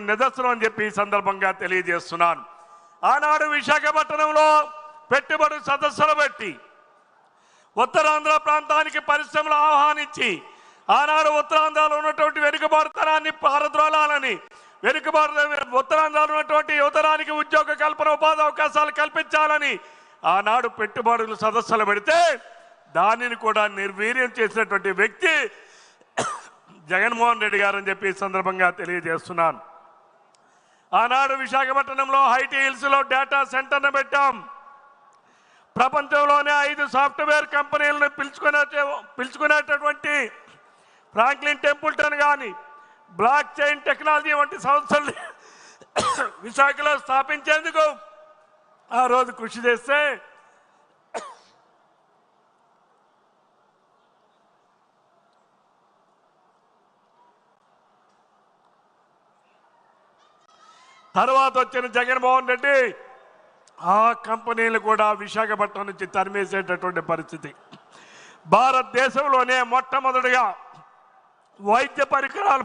నిదర్శనం అని చెప్పి ఈ సందర్భంగా తెలియజేస్తున్నాను. ఆనాడు విశాఖపట్నంలో పెట్టుబడి సదస్సులు పెట్టి ఉత్తరాంధ్ర ప్రాంతానికి పరిశ్రమలు ఆహ్వానించి ఆనాడు ఉత్తరాంధ్రలో ఉన్నటువంటి వెనుకబాటుతనాన్ని పారద్రోలాలని ఉత్తరాంధ్రలో ఉన్నటువంటి యువతరానికి ఉద్యోగ కల్పన ఉపాధి అవకాశాలు కల్పించాలని ఆనాడు పెట్టుబడులు సదస్సులు పెడితే దానిని కూడా నిర్వీర్యం చేసినటువంటి వ్యక్తి జగన్మోహన్ రెడ్డి గారు అని చెప్పి ఈ సందర్భంగా తెలియజేస్తున్నాను. ఆనాడు విశాఖపట్నంలో హైటీ హిల్స్లో డేటా సెంటర్ను పెట్టాం. ప్రపంచంలోనే 5 సాఫ్ట్వేర్ కంపెనీలను పిలుచుకునేటటువంటి ఫ్రాంక్లిన్ టెంపుల్టన్ కానీ బ్లాక్ చైన్ టెక్నాలజీ వంటి సంస్థలు విశాఖలో స్థాపించేందుకు ఆ రోజు కృషి చేస్తే తర్వాత వచ్చిన జగన్మోహన్ రెడ్డి ఆ కంపెనీలు కూడా విశాఖపట్నం నుంచి తరిమేసేటటువంటి పరిస్థితి. భారతదేశంలోనే మొట్టమొదటిగా వైద్య పరికరాల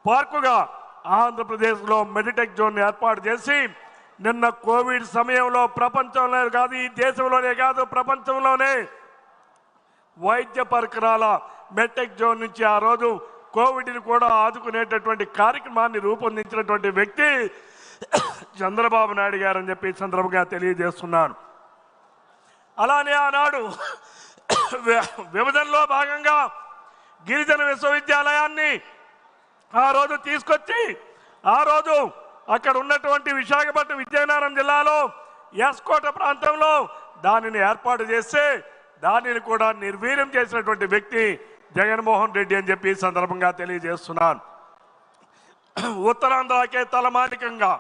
పార్కుగా ఆంధ్రప్రదేశ్లో మెడిటెక్ జోన్ ఏర్పాటు చేసి నిన్న కోవిడ్ సమయంలో ప్రపంచంలో కాదు, ఈ దేశంలోనే కాదు ప్రపంచంలోనే వైద్య పరికరాల మెడిటెక్ జోన్ నుంచి ఆ రోజు కోవిడ్ని కూడా ఆదుకునేటటువంటి కార్యక్రమాన్ని రూపొందించినటువంటి వ్యక్తి చంద్రబాబు నాయుడు గారు అని చెప్పి సందర్భంగా తెలియజేస్తున్నాను. అలానే ఆనాడు విభజనలో భాగంగా గిరిజన విశ్వవిద్యాలయాన్ని ఆ రోజు తీసుకొచ్చి ఆ రోజు అక్కడ ఉన్నటువంటి విశాఖపట్నం విజయనగరం జిల్లాలో ఎస్కోట ప్రాంతంలో దానిని ఏర్పాటు చేస్తే దానిని కూడా నిర్వీర్యం చేసినటువంటి వ్యక్తి జగన్మోహన్ రెడ్డి అని చెప్పి సందర్భంగా తెలియజేస్తున్నాను. ఉత్తరాంధ్రకే తలమానికంగా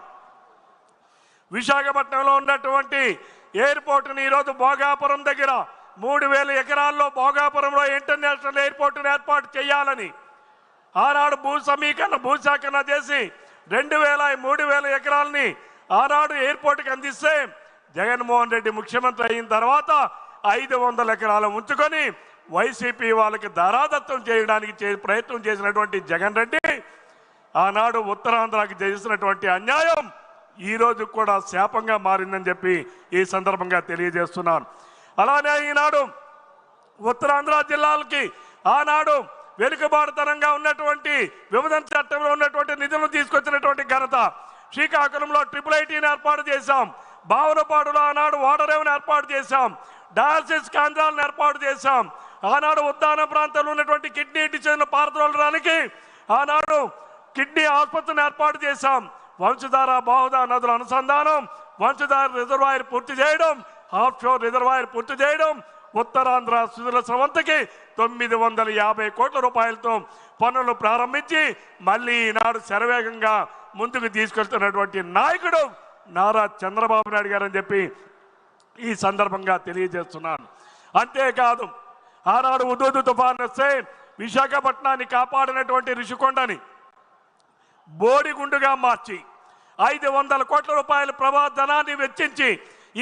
విశాఖపట్నంలో ఉన్నటువంటి ఎయిర్పోర్ట్ని ఈరోజు భోగాపురం దగ్గర 3000 ఎకరాల్లో భోగాపురంలో ఇంటర్నేషనల్ ఎయిర్పోర్ట్ని ఏర్పాటు చేయాలని ఆనాడు భూసేకరణ చేసి 3000 ఎకరాలని ఆనాడు ఎయిర్పోర్ట్కి అందిస్తే జగన్మోహన్ రెడ్డి ముఖ్యమంత్రి అయిన తర్వాత 500 ఎకరాలు ఉంచుకొని వైసీపీ వాళ్ళకి ధారాదత్తం చేయడానికి ప్రయత్నం చేసినటువంటి జగన్ రెడ్డి ఆనాడు ఉత్తరాంధ్రకి చేసినటువంటి అన్యాయం ఈరోజు కూడా శాపంగా మారిందని చెప్పి ఈ సందర్భంగా తెలియజేస్తున్నాను. అలానే ఈనాడు ఉత్తరాంధ్ర జిల్లాలకి ఆనాడు వెనుకబాటుతనంగా ఉన్నటువంటి విభజన చట్టంలో ఉన్నటువంటి నిధులను తీసుకొచ్చినటువంటి ఘనత శ్రీకాకుళంలో IIITని ఏర్పాటు చేశాం. భావనపాడులో ఆనాడు వాటర్ రేవును ఏర్పాటు చేశాం. డయాలసిస్ కేంద్రాలను ఏర్పాటు చేశాం. ఆనాడు ఉద్దాన ప్రాంతంలో ఉన్నటువంటి కిడ్నీ డిసీజ్ను పారద్రోలడానికి ఆనాడు కిడ్నీ ఆసుపత్రిని ఏర్పాటు చేశాం. వంశధార బాహుదా నదుల అనుసంధానం, వంశధార రిజర్వాయర్ పూర్తి చేయడం, ఆఫ్షోర్ రిజర్వాయర్ పూర్తి చేయడం, ఉత్తరాంధ్ర సుజల స్రవంతికి 950 కోట్ల రూపాయలతో పనులు ప్రారంభించి మళ్ళీ ఈనాడు శరవేగంగా ముందుకు తీసుకెళ్తున్నటువంటి నాయకుడు నారా చంద్రబాబు నాయుడు గారు అని చెప్పి ఈ సందర్భంగా తెలియజేస్తున్నాను. అంతేకాదు ఆనాడు ఉదూదు తుఫాను వస్తే విశాఖపట్నాన్ని కాపాడినటువంటి రిషికొండని బోడిగుండుగా మార్చి 500 కోట్ల రూపాయల ప్రవాధనాన్ని వెచ్చించి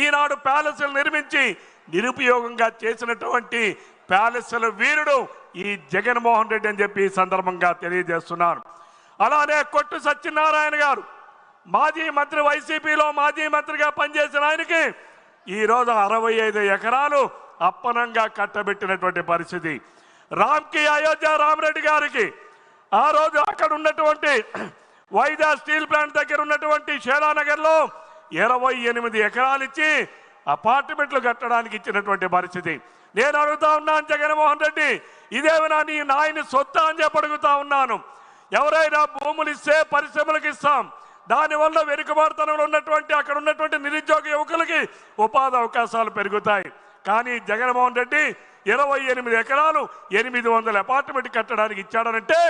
ఈనాడు ప్యాలెస్లు నిర్మించి నిరుపయోగంగా చేసినటువంటి ప్యాలెస్ల వీరుడు ఈ జగన్మోహన్ రెడ్డి అని చెప్పి ఈ సందర్భంగా తెలియజేస్తున్నాను. అలానే కొట్టు సత్యనారాయణ గారు మాజీ మంత్రి, వైసీపీలో మాజీ మంత్రిగా పనిచేసిన ఆయనకి ఈరోజు 65 ఎకరాలు అప్పనంగా కట్టబెట్టినటువంటి పరిస్థితి. రామ్కి అయోధ్య రామరెడ్డి గారికి ఆ రోజు అక్కడ ఉన్నటువంటి వైజా స్టీల్ ప్లాంట్ దగ్గర ఉన్నటువంటి షేలానగర్లో 28 ఎకరాలు ఇచ్చి అపార్ట్మెంట్లు కట్టడానికి ఇచ్చినటువంటి పరిస్థితి. నేను అడుగుతా ఉన్నాను జగన్మోహన్ రెడ్డి, ఇదేమైనా నీ నాయని సొత్తా అని చెప్పి అడుగుతా ఉన్నాను. ఎవరైనా భూములు ఇస్తే పరిశ్రమలకు ఇస్తాం, దానివల్ల వెనుకబాటుతనంలో ఉన్నటువంటి అక్కడ ఉన్నటువంటి నిరుద్యోగ యువకులకి ఉపాధి అవకాశాలు పెరుగుతాయి. కానీ జగన్మోహన్ రెడ్డి 28 ఎకరాలు 800 అపార్ట్మెంట్ కట్టడానికి ఇచ్చాడనంటే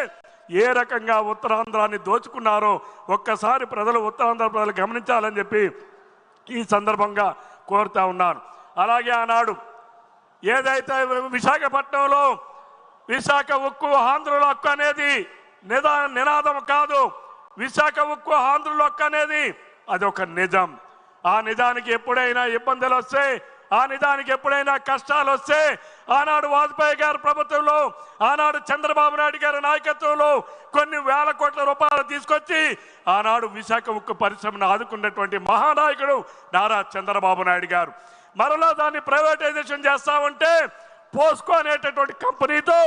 ఏ రకంగా ఉత్తరాంధ్రాన్ని దోచుకున్నారో ఒక్కసారి ఉత్తరాంధ్ర ప్రజలు గమనించాలని చెప్పి ఈ సందర్భంగా కోరుతా ఉన్నాను. అలాగే ఆనాడు ఏదైతే విశాఖపట్నంలో విశాఖ ఉక్కు ఆంధ్రుల హక్కు అనేది నినాదం కాదు, విశాఖ ఉక్కు ఆంధ్రుల హక్కు అనేది అదొక నిజం. ఆ నిజానికి ఎప్పుడైనా ఇబ్బందులు వస్తే ఆ నిదానికి ఎప్పుడైనా కష్టాలు వస్తే ఆనాడు వాజ్పేయి గారి ప్రభుత్వంలో, ఆనాడు చంద్రబాబు నాయుడు గారి నాయకత్వంలో కొన్ని వేల కోట్ల రూపాయలు తీసుకొచ్చి ఆనాడు విశాఖ ఉక్కు పరిశ్రమను ఆదుకున్నటువంటి మహానాయకుడు నారా చంద్రబాబు నాయుడు గారు. మరలా దాన్ని ప్రైవేటైజేషన్ చేస్తామంటే పోస్కో అనేటటువంటి కంపెనీతో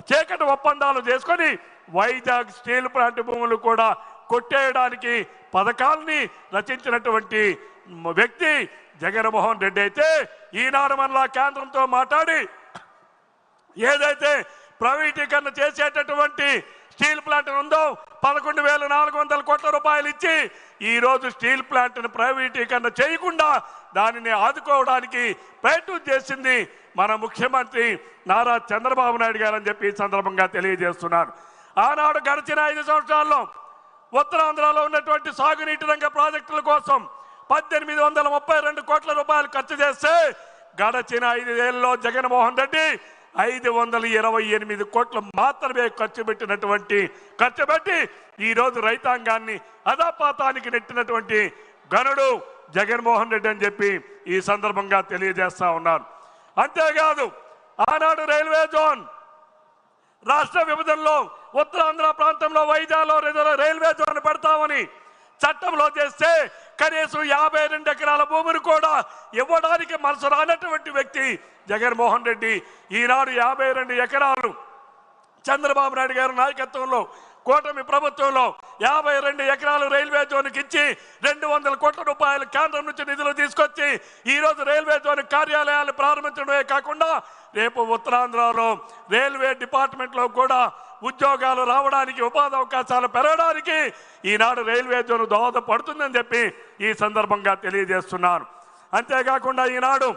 చీకటి ఒప్పందాలు చేసుకొని వైజాగ్ స్టీల్ ప్లాంట్ భూములు కూడా కొట్టేయడానికి పథకాల్ని రచించినటువంటి వ్యక్తి జగన్మోహన్ రెడ్డి అయితే, ఈనాడు మనలా కేంద్రంతో మాట్లాడి ఏదైతే ప్రైవేటీకరణ చేసేటటువంటి స్టీల్ ప్లాంట్ ఉందో 11,400 కోట్ల రూపాయలు ఇచ్చి ఈరోజు స్టీల్ ప్లాంట్ను ప్రైవేటీకరణ చేయకుండా దానిని ఆదుకోవడానికి ప్రయత్నం చేసింది మన ముఖ్యమంత్రి నారా చంద్రబాబు నాయుడు గారు అని చెప్పి ఈ సందర్భంగా తెలియజేస్తున్నారు. ఆనాడు గడిచిన 5 సంవత్సరాల్లో ఉత్తరాంధ్రలో ఉన్నటువంటి సాగునీటి రంగ ప్రాజెక్టుల కోసం 1832 కోట్ల రూపాయలు ఖర్చు చేస్తే గడిచిన 5 ఏళ్లలో జగన్మోహన్ రెడ్డి 528 కోట్లు మాత్రమే ఖర్చు పెట్టి ఈరోజు రైతాంగాన్ని అధపాతానికి నెట్టినటువంటి గనుడు జగన్మోహన్ రెడ్డి అని చెప్పి ఈ సందర్భంగా తెలియజేస్తా ఉన్నారు. అంతేకాదు ఆనాడు రైల్వే జోన్ రాష్ట్ర విభజనలో ఉత్తరాంధ్ర ప్రాంతంలో వైజాగ్లో రైల్వే జోన్ పెడతామని చట్టంలో చేస్తే కనీసం 52 ఎకరాల భూమిని కూడా ఇవ్వడానికి మనసు రానటువంటి వ్యక్తి జగన్మోహన్ రెడ్డి. ఈనాడు 52 ఎకరాలు చంద్రబాబు నాయుడు గారి నాయకత్వంలో కూటమి ప్రభుత్వంలో 52 ఎకరాలు రైల్వే జోన్కి ఇచ్చి 200 కోట్ల రూపాయలు కేంద్రం నుంచి నిధులు తీసుకొచ్చి ఈరోజు రైల్వే జోన్ కార్యాలయాలు ప్రారంభించడమే కాకుండా రేపు ఉత్తరాంధ్రలో రైల్వే డిపార్ట్మెంట్లో కూడా ఉద్యోగాలు రావడానికి, ఉపాధి అవకాశాలు పెరగడానికి ఈనాడు రైల్వే జోన్ దోహదపడుతుందని చెప్పి ఈ సందర్భంగా తెలియజేస్తున్నారు. అంతేకాకుండా ఈనాడు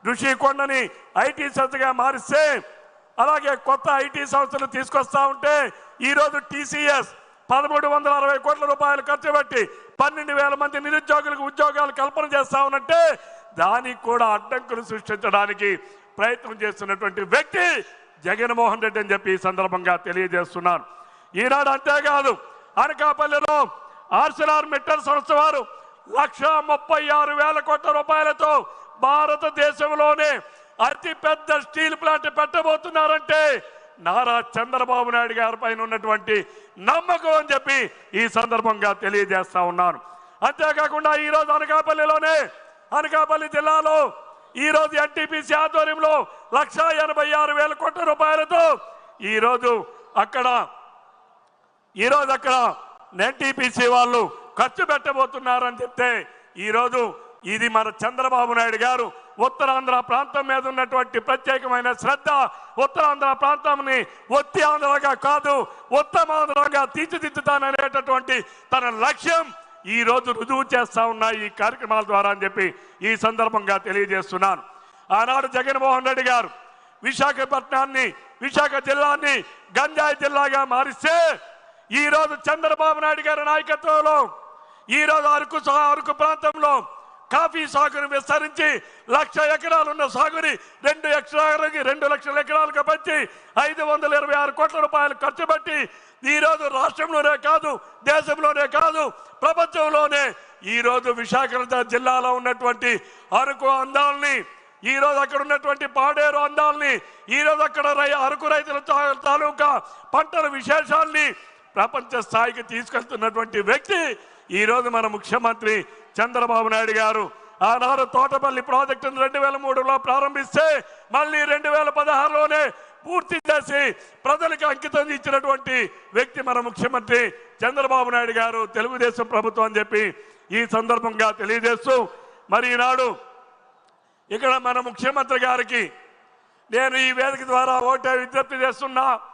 ఋషికొండని ఐటీ సంస్థగా మారిస్తే, అలాగే కొత్త ఐటీ సంస్థలు తీసుకొస్తా ఉంటే ఈరోజు టీసీఎస్ 1360 కోట్ల రూపాయలు ఖర్చు పెట్టి 12,000 మంది నిరుద్యోగులకు ఉద్యోగాలు కల్పన చేస్తా ఉన్నట్టే దానికి కూడా అడ్డంకులు సృష్టించడానికి ప్రయత్నం చేస్తున్నటువంటి వ్యక్తి జగన్మోహన్ రెడ్డి అని చెప్పి ఈ సందర్భంగా తెలియజేస్తున్నారు. ఈనాడు అంతేకాదు అనకాపల్లిలో ఆర్సిలార్ మిట్టల్ సంస్థ వారు 136,000 కోట్ల రూపాయలతో భారతదేశంలోనే అతి పెద్ద స్టీల్ ప్లాంట్ పెట్టబోతున్నారంటే నారా చంద్రబాబు నాయుడు గారి పైన ఉన్నటువంటి నమ్మకం అని చెప్పి ఈ సందర్భంగా తెలియజేస్తా ఉన్నాను. అంతేకాకుండా ఈరోజు అనకాపల్లి జిల్లాలో ఈరోజు ఎన్టీపీసీ ఆధ్వర్యంలో 186,000 కోట్ల రూపాయలతో ఈరోజు అక్కడ ఎన్టీపీసీ వాళ్ళు ఖర్చు పెట్టబోతున్నారని చెప్తే ఈరోజు ఇది మన చంద్రబాబు నాయుడు గారు ఉత్తరాంధ్ర ప్రాంతం మీద ఉన్నటువంటి ప్రత్యేకమైన శ్రద్ధ, ఉత్తరాంధ్ర ప్రాంతాన్ని ఒత్తి ఆంధ్రగా కాదు ఉత్తమాంధ్రగా తీర్చిదిద్దుతాననేటటువంటి తన లక్ష్యం ఈ రోజు రుజువు చేస్తా ఉన్నాయి ఈ కార్యక్రమాల ద్వారా అని చెప్పి ఈ సందర్భంగా తెలియజేస్తున్నాను. ఆనాడు జగన్మోహన్ రెడ్డి గారు విశాఖ జిల్లాని గంజాయి జిల్లాగా మారిస్తే ఈరోజు చంద్రబాబు నాయుడు గారి నాయకత్వంలో ఈరోజు అరకు ప్రాంతంలో కాఫీ సాగును విస్తరించి 1,00,000 ఎకరాలు ఉన్న సాగుని 2 లక్షల ఎకరాలకు పెంచి 526 కోట్ల రూపాయలు ఖర్చు పెట్టి ఈరోజు రాష్ట్రంలోనే కాదు, దేశంలోనే కాదు, ప్రపంచంలోనే ఈరోజు విశాఖ జిల్లాలో ఉన్నటువంటి అరకు అందాలని, ఈరోజు అక్కడ ఉన్నటువంటి పాడేరు అందాలని, ఈరోజు అక్కడ అరకు రైతుల తాలూకా పంటల విశేషాల్ని ప్రపంచ స్థాయికి తీసుకెళ్తున్నటువంటి వ్యక్తి ఈరోజు మన ముఖ్యమంత్రి చంద్రబాబు నాయుడు గారు. ఆనాడు తోటపల్లి ప్రాజెక్టును 2003లో ప్రారంభిస్తే మళ్ళీ 2016లోనే పూర్తి చేసి ప్రజలకు అంకితం ఇచ్చినటువంటి వ్యక్తి మన ముఖ్యమంత్రి చంద్రబాబు నాయుడు గారు, తెలుగుదేశం ప్రభుత్వం అని చెప్పి ఈ సందర్భంగా తెలియజేస్తూ, మరి ఈనాడు ఇక్కడ మన ముఖ్యమంత్రి గారికి నేను ఈ వేదిక ద్వారా ఒకటే విజ్ఞప్తి చేస్తున్నా.